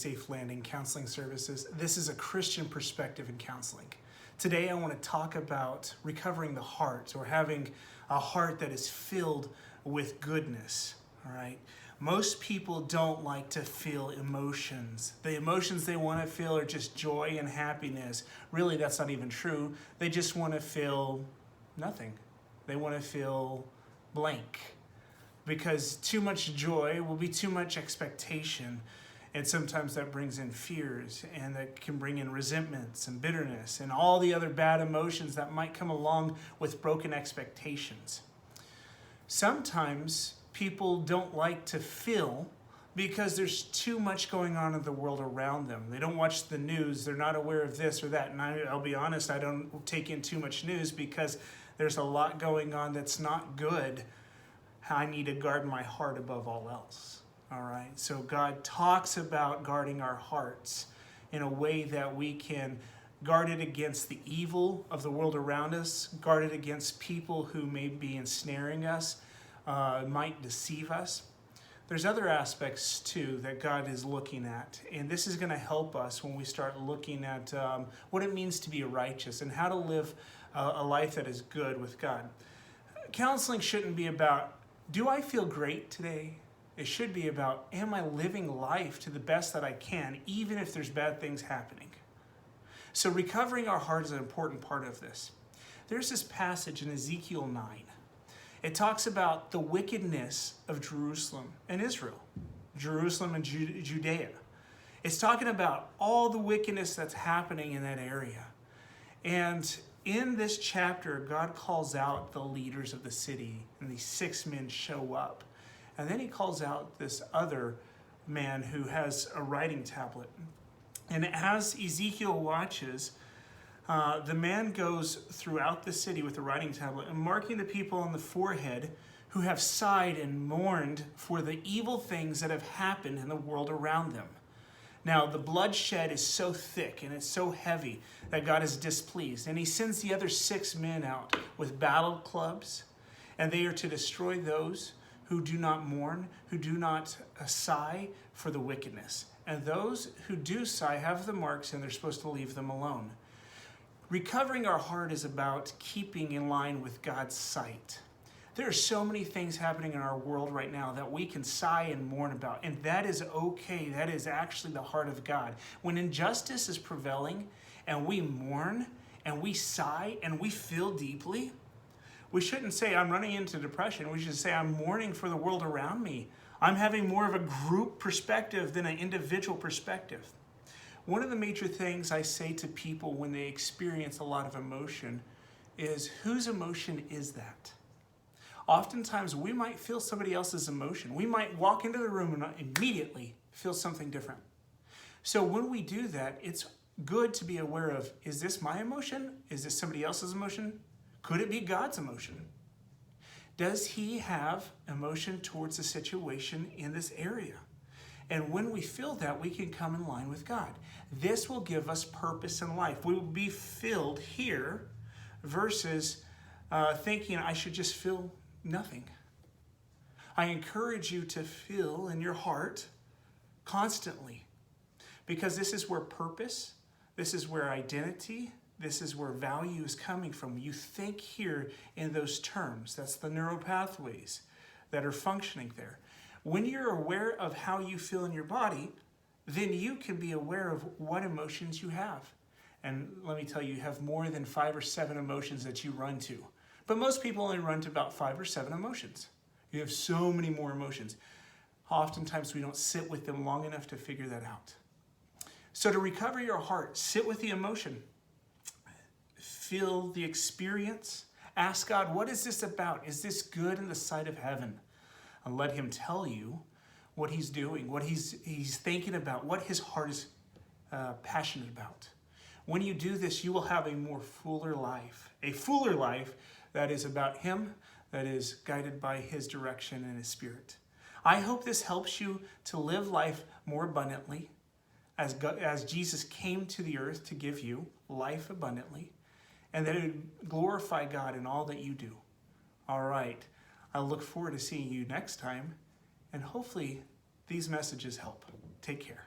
Safe Landing Counseling Services. This is a Christian perspective in counseling. Today I want to talk about recovering the heart, or having a heart that is filled with goodness. All right. Most people don't like to feel emotions. The emotions they want to feel are just joy and happiness. Really, that's not even true. They just want to feel nothing. They want to feel blank, because too much joy will be too much expectation. And sometimes that brings in fears, and that can bring in resentments and bitterness and all the other bad emotions that might come along with broken expectations. Sometimes people don't like to feel because there's too much going on in the world around them. They don't watch the news. They're not aware of this or that. And I'll be honest, I don't take in too much news because there's a lot going on that's not good. I need to guard my heart above all else. All right, so God talks about guarding our hearts in a way that we can guard it against the evil of the world around us, guard it against people who may be ensnaring us, might deceive us. There's other aspects too that God is looking at, and this is going to help us when we start looking at what it means to be righteous and how to live a life that is good with God. Counseling shouldn't be about, do I feel great today? It should be about, am I living life to the best that I can, even if there's bad things happening? So recovering our heart is an important part of this. There's this passage in Ezekiel 9. It talks about the wickedness of Jerusalem and Israel, Jerusalem and Judea. It's talking about all the wickedness that's happening in that area. And in this chapter, God calls out the leaders of the city, and these 6 men show up. And then he calls out this other man who has a writing tablet. And as Ezekiel watches, the man goes throughout the city with the writing tablet and marking the people on the forehead who have sighed and mourned for the evil things that have happened in the world around them. Now, the bloodshed is so thick and it's so heavy that God is displeased. And he sends the other 6 men out with battle clubs, and they are to destroy those who do not mourn, who do not sigh for the wickedness. And those who do sigh have the marks, and they're supposed to leave them alone. Recovering our heart is about keeping in line with God's sight. There are so many things happening in our world right now that we can sigh and mourn about, and that is okay. That is actually the heart of God. When injustice is prevailing, and we mourn, and we sigh, and we feel deeply, we shouldn't say, I'm running into depression. We should say, I'm mourning for the world around me. I'm having more of a group perspective than an individual perspective. One of the major things I say to people when they experience a lot of emotion is, whose emotion is that? Oftentimes, we might feel somebody else's emotion. We might walk into the room and immediately feel something different. So when we do that, it's good to be aware of, is this my emotion? Is this somebody else's emotion? Could it be God's emotion? Does he have emotion towards the situation in this area? And when we feel that, we can come in line with God. This will give us purpose in life. We will be filled here versus thinking I should just feel nothing. I encourage you to feel in your heart constantly, because this is where purpose, this is where identity, this is where value is coming from. You think here in those terms. That's the neuropathways that are functioning there. When you're aware of how you feel in your body, then you can be aware of what emotions you have. And let me tell you, you have more than 5 or 7 emotions that you run to. But most people only run to about 5 or 7 emotions. You have so many more emotions. Oftentimes we don't sit with them long enough to figure that out. So to recover your heart, sit with the emotion. Feel the experience. Ask God, what is this about? Is this good in the sight of heaven? And let him tell you what he's doing, what he's thinking about, what his heart is passionate about. When you do this, you will have a more fuller life. A fuller life that is about him, that is guided by his direction and his spirit. I hope this helps you to live life more abundantly as Jesus came to the earth to give you life abundantly, and that it would glorify God in all that you do. All right. I look forward to seeing you next time, and hopefully these messages help. Take care.